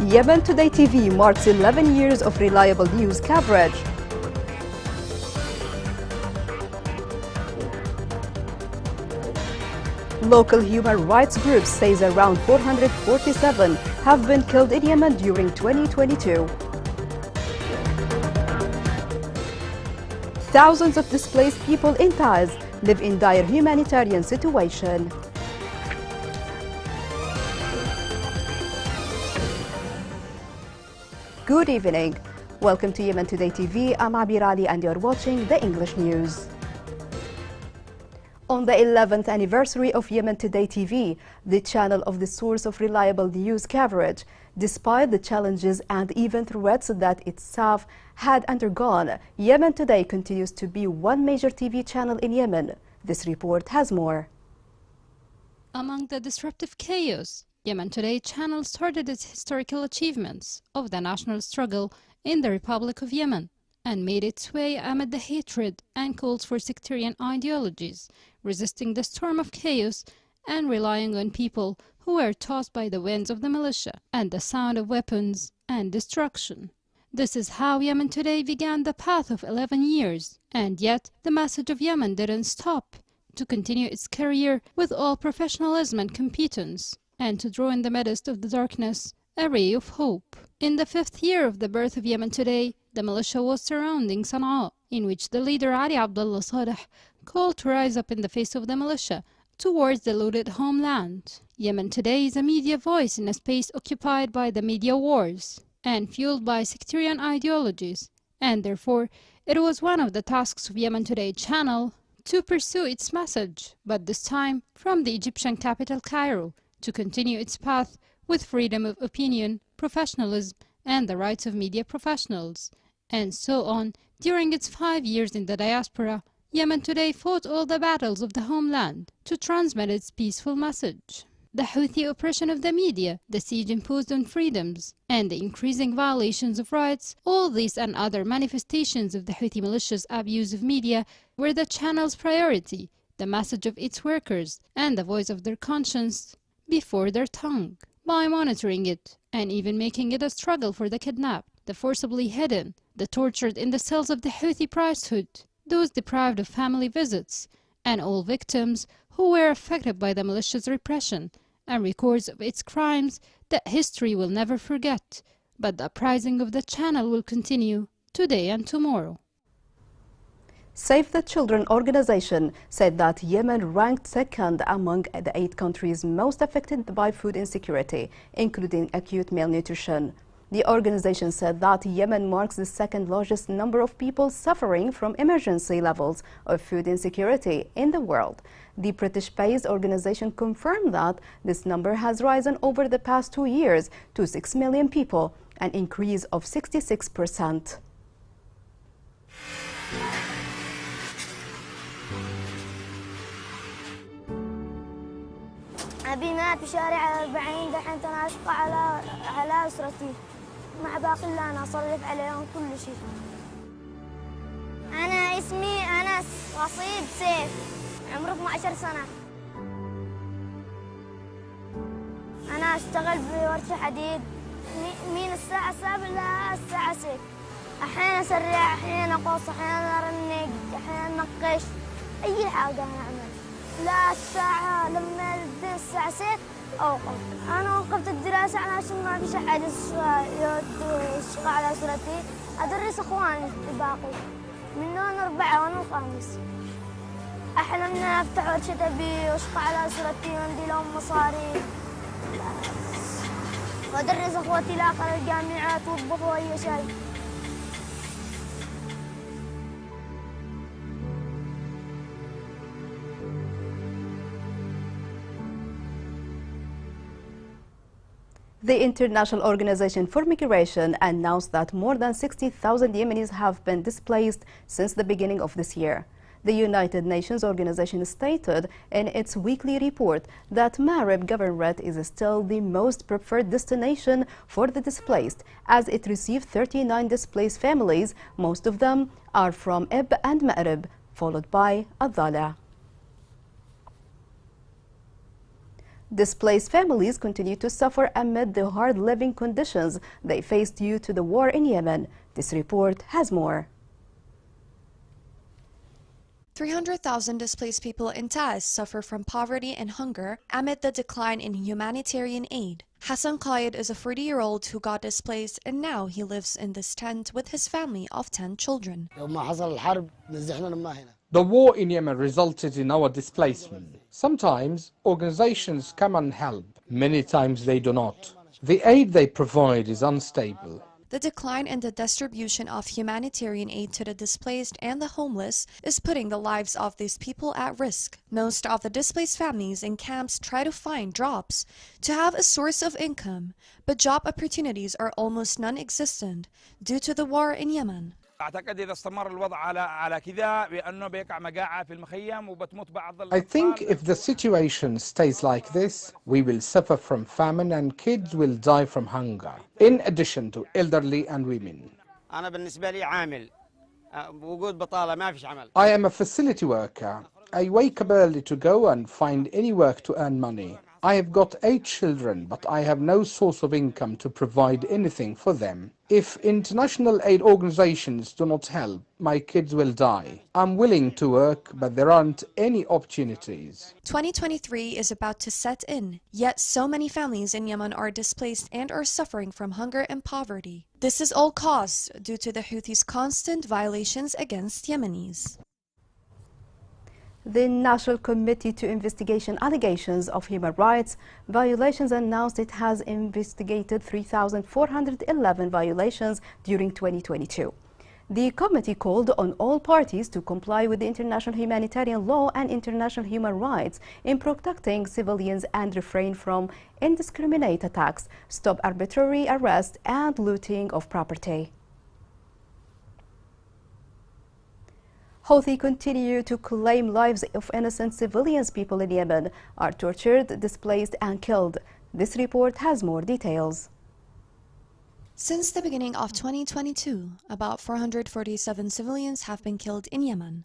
Yemen Today TV marks 11 years of reliable news coverage. Local human rights groups says around 447 have been killed in Yemen during 2022. Thousands of displaced people in Taiz live in dire humanitarian situation. Good evening. Welcome to Yemen Today TV. I'm Abir Ali and you're watching the English news. On the 11th anniversary of Yemen Today TV, the channel of the source of reliable news coverage, despite the challenges and even threats that its staff had undergone, Yemen Today continues to be one major TV channel in Yemen. This report has more. Among the disruptive chaos, Yemen Today channel started its historical achievements of the national struggle in the Republic of Yemen and made its way amid the hatred and calls for sectarian ideologies, resisting the storm of chaos and relying on people who were tossed by the winds of the militia and the sound of weapons and destruction. This is how Yemen Today began the path of 11 years, and yet the message of Yemen didn't stop, to continue its career with all professionalism and competence, and to draw in the midst of the darkness a ray of hope. In the 5th year of the birth of Yemen Today, the militia was surrounding Sana'a, in which the leader Ali Abdullah Saleh called to rise up in the face of the militia towards the looted homeland. Yemen Today is a media voice in a space occupied by the media wars and fueled by sectarian ideologies, and therefore it was one of the tasks of Yemen Today channel to pursue its message, but this time from the Egyptian capital Cairo, to continue its path with freedom of opinion, professionalism, and the rights of media professionals. And so on, during its 5 years in the diaspora, Yemen Today fought all the battles of the homeland to transmit its peaceful message. The Houthi oppression of the media, the siege imposed on freedoms, and the increasing violations of rights, all these and other manifestations of the Houthi militia's abuse of media were the channel's priority, the message of its workers, and the voice of their conscience before their tongue. By monitoring it, and even making it a struggle for the kidnapped, the forcibly hidden, the tortured in the cells of the Houthi priesthood, those deprived of family visits, and all victims who were affected by the militia's repression, and records of its crimes that history will never forget, but the uprising of the channel will continue today and tomorrow. Save the Children organization said that Yemen ranked second among the 8 countries most affected by food insecurity, including acute malnutrition. The organization said that Yemen marks the second largest number of people suffering from emergency levels of food insecurity in the world. The British-based organization confirmed that this number has risen over the past 2 years to 6 million people, an increase of 66%. أبي مات بشارع 40 دحين أنا أشقى على أسرتي مع باقي اللي أنا أصرف عليهم كل شيء. أنا اسمي أنس غصيب سيف، عمري 12 سنة. أنا أشتغل بورشة حديد من الساعة 7 للساعة 6. أحيانا أسرع، أحيانا أقص، أحيانا أرنق، أحيانا أنقش، أي حاجة أنا أعمل. لا الساعة لما تبدأ الساعة 6 أوقف. أنا وقفت الدراسة علشان ما في أحد يشقى على أسرتي، أدرس أخواني الباقي منهم 4 وأنا الخامس. أحلم إن أفتح ورشة أبي وأشقى على أسرتي وأمدي لهم مصاري وأدرس أخوتي الآخر الجامعات وأطبخ أي شيء. The International Organization for Migration announced that more than 60,000 Yemenis have been displaced since the beginning of this year. The United Nations organization stated in its weekly report that Maghreb Governorate is still the most preferred destination for the displaced, as it received 39 displaced families. Most of them are from Ib and Maghreb, followed by Adala. Displaced families continue to suffer amid the hard living conditions they face due to the war in Yemen. This report has more. 300,000 displaced people in Taiz suffer from poverty and hunger amid the decline in humanitarian aid. Hassan Qaid is a 40-year-old who got displaced, and now he lives in this tent with his family of 10 children. The war in Yemen resulted in our displacement. Sometimes organizations come and help. Many times they do not. The aid they provide is unstable. The decline in the distribution of humanitarian aid to the displaced and the homeless is putting the lives of these people at risk. Most of the displaced families in camps try to find jobs to have a source of income, but job opportunities are almost non-existent due to the war in Yemen. I think if the situation stays like this, we will suffer from famine and kids will die from hunger, in addition to elderly and women. I am a facility worker. I wake up early to go and find any work to earn money. I have got 8 children, but I have no source of income to provide anything for them. If international aid organizations do not help, my kids will die. I'm willing to work, but there aren't any opportunities. 2023 is about to set in, yet so many families in Yemen are displaced and are suffering from hunger and poverty. This is all caused due to the Houthis' constant violations against Yemenis. The National Committee to Investigation Allegations of Human Rights Violations announced it has investigated 3,411 violations during 2022. The committee called on all parties to comply with the international humanitarian law and international human rights in protecting civilians and refrain from indiscriminate attacks, stop arbitrary arrest and looting of property. Houthi continue to claim lives of innocent civilians. People in Yemen are tortured, displaced and killed. This report has more details. Since the beginning of 2022, about 447 civilians have been killed in Yemen.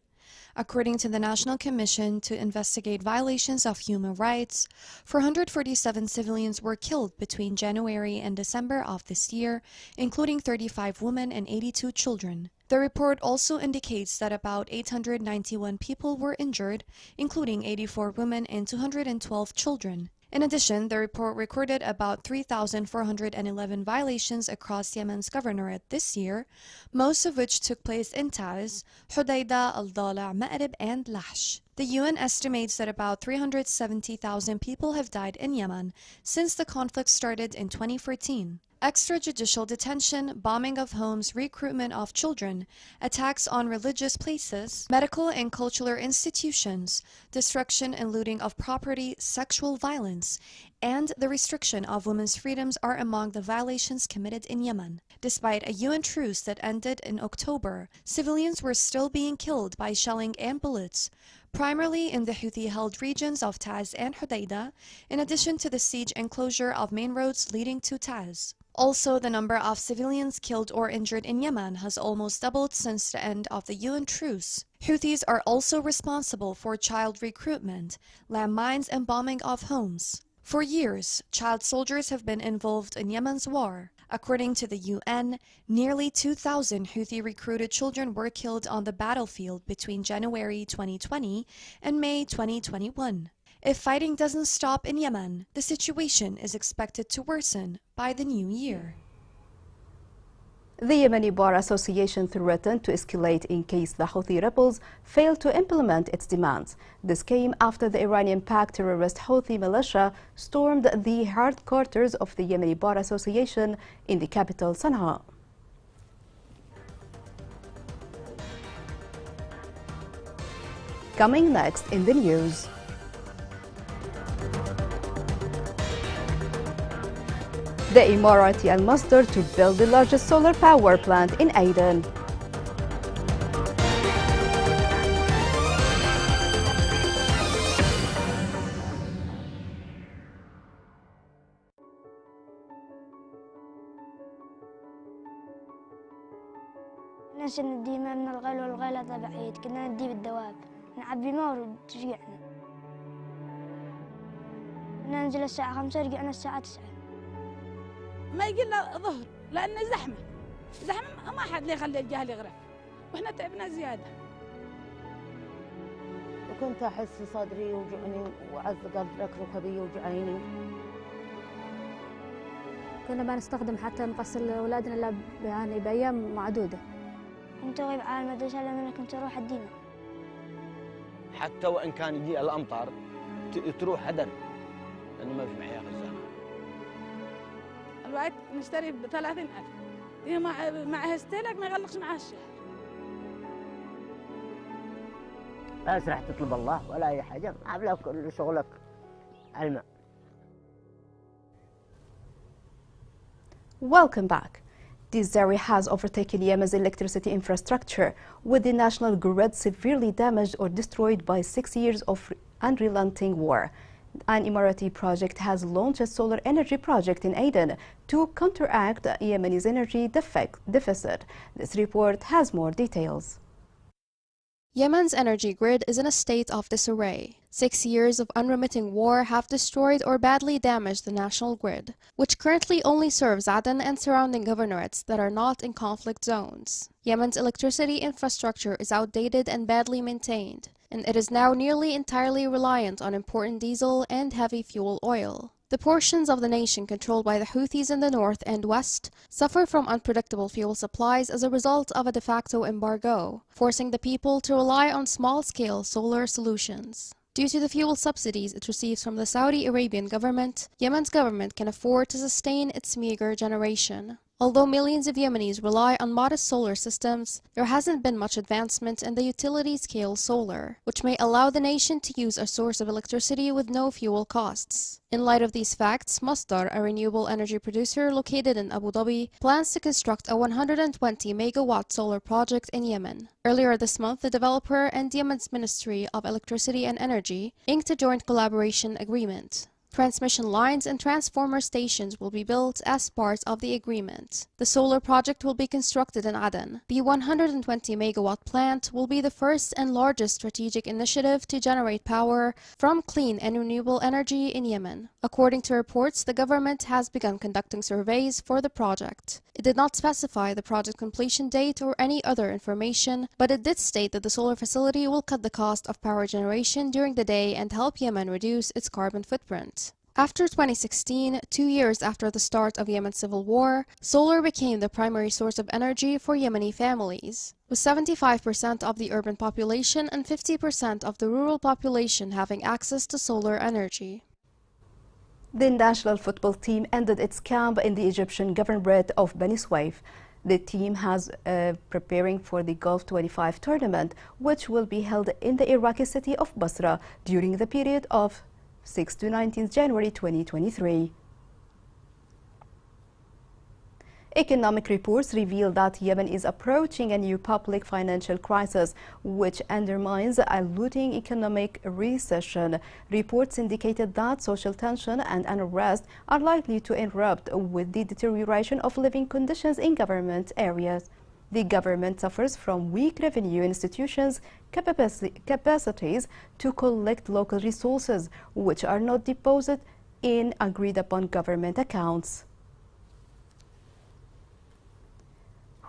According to the National Commission to Investigate Violations of Human Rights, 447 civilians were killed between January and December of this year, including 35 women and 82 children. The report also indicates that about 891 people were injured, including 84 women and 212 children. In addition, the report recorded about 3,411 violations across Yemen's governorate this year, most of which took place in Taiz, Hodeidah, Al-Dala, Ma'rib, and Lahj. The UN estimates that about 370,000 people have died in Yemen since the conflict started in 2014. Extrajudicial detention, bombing of homes, recruitment of children, attacks on religious places, medical and cultural institutions, destruction and looting of property, sexual violence, and the restriction of women's freedoms are among the violations committed in Yemen. Despite a UN truce that ended in October, civilians were still being killed by shelling and bullets, primarily in the Houthi-held regions of Taiz and Hodeidah, in addition to the siege and closure of main roads leading to Taiz. Also, the number of civilians killed or injured in Yemen has almost doubled since the end of the UN truce. Houthis are also responsible for child recruitment, landmines, and bombing of homes. For years, child soldiers have been involved in Yemen's war. According to the UN, nearly 2,000 Houthi-recruited children were killed on the battlefield between January 2020 and May 2021. If fighting doesn't stop in Yemen, the situation is expected to worsen by the new year. The Yemeni Bar Association threatened to escalate in case the Houthi rebels fail to implement its demands. This came after the Iranian-backed terrorist Houthi militia stormed the headquarters of the Yemeni Bar Association in the capital Sana'a. Coming next in the news. The Emirati Al-Masdar to build the largest solar power plant in Aden. نشن نديمه من الغيل والغيلة بعيد، كنا ندي بالدواب نعبي ماء وتشجعنا. ننزل الساعة 5 رجعنا الساعة 9. ما يجي إلا ظهر لأن زحمة ما حد لي يخلي الجهل يغرف وإحنا تعبنا زيادة. وكنت أحس صدري يوجعني وعز قدرك ركبي يوجعيني. كنا ما نستخدم حتى نغسل أولادنا إلا يعني بأيام معدودة. كنت أغيب على المدرسة لأن كنت أروح الدينة. حتى وإن كان يجي الأمطار تروح هدر لأنه ما في معي خزانة. الوقت نشتري ب30,000 هي معها استهلاك ما يغلقش معها الشهر. بس راح تطلب الله ولا أي حاجة، عاملة كل شغلك الماء. Welcome back. This area has overtaken Yemen's electricity infrastructure, with the national grid severely damaged or destroyed by 6 years of unrelenting war. An Emirati project has launched a solar energy project in Aden to counteract Yemen's energy deficit. This report has more details. Yemen's energy grid is in a state of disarray. 6 years of unremitting war have destroyed or badly damaged the national grid, which currently only serves Aden and surrounding governorates that are not in conflict zones. Yemen's electricity infrastructure is outdated and badly maintained, and it is now nearly entirely reliant on important diesel and heavy fuel oil. The portions of the nation controlled by the Houthis in the north and west suffer from unpredictable fuel supplies as a result of a de facto embargo, forcing the people to rely on small-scale solar solutions. Due to the fuel subsidies it receives from the Saudi Arabian government, Yemen's government can afford to sustain its meager generation. Although millions of Yemenis rely on modest solar systems, there hasn't been much advancement in the utility-scale solar, which may allow the nation to use a source of electricity with no fuel costs. In light of these facts, Masdar, a renewable energy producer located in Abu Dhabi, plans to construct a 120-megawatt solar project in Yemen. Earlier this month, the developer and Yemen's Ministry of Electricity and Energy inked a joint collaboration agreement. Transmission lines and transformer stations will be built as part of the agreement. The solar project will be constructed in Aden. The 120-megawatt plant will be the first and largest strategic initiative to generate power from clean and renewable energy in Yemen. According to reports, the government has begun conducting surveys for the project. It did not specify the project completion date or any other information, but it did state that the solar facility will cut the cost of power generation during the day and help Yemen reduce its carbon footprint. After 2016, 2 years after the start of Yemen's civil war, solar became the primary source of energy for Yemeni families, with 75% of the urban population and 50% of the rural population having access to solar energy. The national football team ended its camp in the Egyptian governorate of Bani Suef. The team has preparing for the Gulf 25 tournament, which will be held in the Iraqi city of Basra during the period of 6 to 19 January 2023. Economic reports reveal that Yemen is approaching a new public financial crisis, which undermines a looming economic recession. Reports indicated that social tension and unrest are likely to erupt with the deterioration of living conditions in government areas. The government suffers from weak revenue institutions' capacities to collect local resources, which are not deposited in agreed-upon government accounts.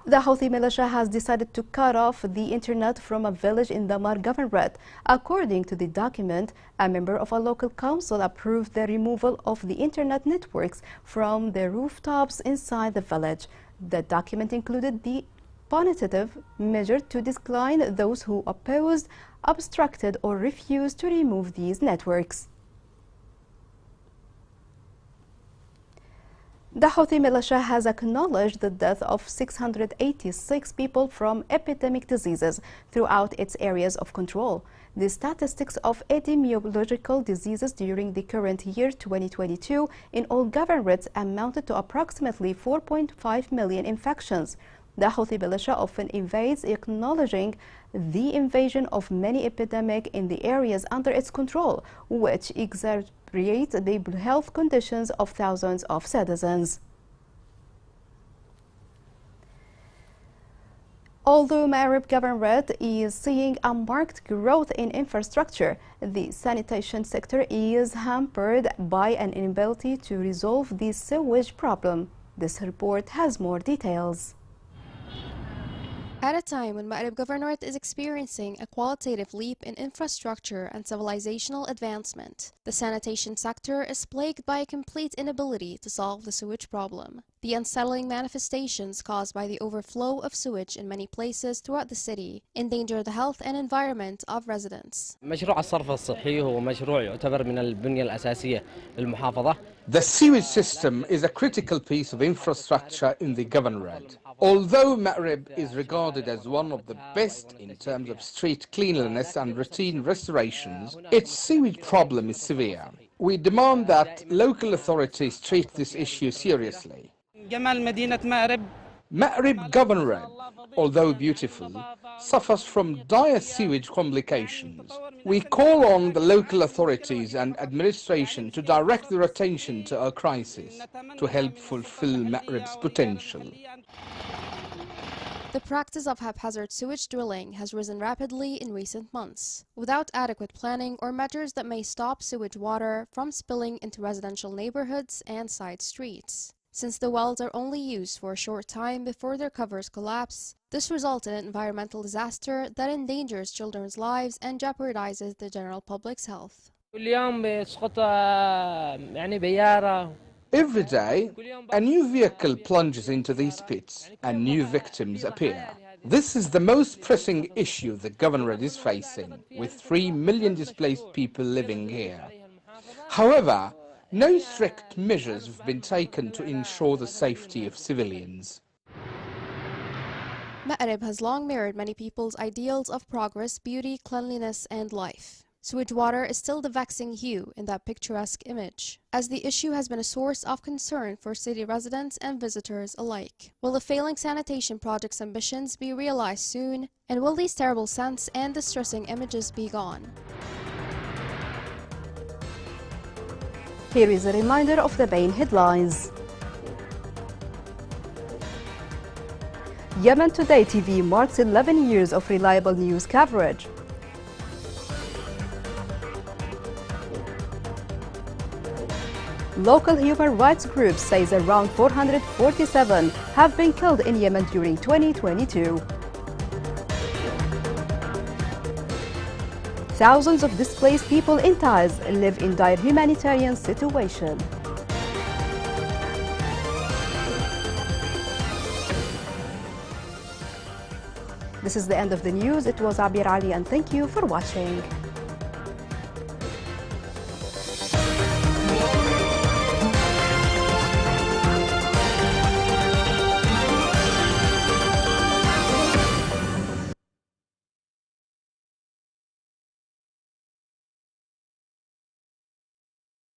The Houthi militia has decided to cut off the internet from a village in Damar governorate. According to the document, a member of a local council approved the removal of the internet networks from the rooftops inside the village. The document included the punitive measure to discipline those who opposed, obstructed, or refused to remove these networks. The Houthi militia has acknowledged the death of 686 people from epidemic diseases throughout its areas of control. The statistics of epidemiological diseases during the current year 2022 in all governorates amounted to approximately 4.5 million infections. The Houthi militia often evades acknowledging the invasion of many epidemics in the areas under its control, which exacerbates the health conditions of thousands of citizens. Although Maghreb Governorate is seeing a marked growth in infrastructure, the sanitation sector is hampered by an inability to resolve the sewage problem. This report has more details. At a time when Maghreb Governorate is experiencing a qualitative leap in infrastructure and civilizational advancement, the sanitation sector is plagued by a complete inability to solve the sewage problem. The unsettling manifestations caused by the overflow of sewage in many places throughout the city endanger the health and environment of residents. مشروع الصرف الصحي هو مشروع يعتبر من البنية الأساسية للمحافظة. The sewage system is a critical piece of infrastructure in the governorate. Although Maghreb is regarded as one of the best in terms of street cleanliness and routine restorations, its sewage problem is severe. We demand that local authorities treat this issue seriously. Maghreb Governorate, although beautiful, suffers from dire sewage complications. We call on the local authorities and administration to direct their attention to our crisis to help fulfill Maghreb's potential. The practice of haphazard sewage drilling has risen rapidly in recent months, without adequate planning or measures that may stop sewage water from spilling into residential neighborhoods and side streets. Since the wells are only used for a short time before their covers collapse, this results in an environmental disaster that endangers children's lives and jeopardizes the general public's health. Every day, a new vehicle plunges into these pits and new victims appear. This is the most pressing issue the governorate is facing, with 3 million displaced people living here. However, no strict measures have been taken to ensure the safety of civilians. Maghreb has long mirrored many people's ideals of progress, beauty, cleanliness, and life. Sewage water is still the vexing hue in that picturesque image, as the issue has been a source of concern for city residents and visitors alike. Will the failing sanitation project's ambitions be realized soon, and will these terrible scents and distressing images be gone? Here is a reminder of the main headlines. Yemen Today TV marks 11 years of reliable news coverage. Local human rights groups says around 447 have been killed in Yemen during 2022. Thousands of displaced people in Taiz live in dire humanitarian situation. This is the end of the news. It was Abir Ali and thank you for watching.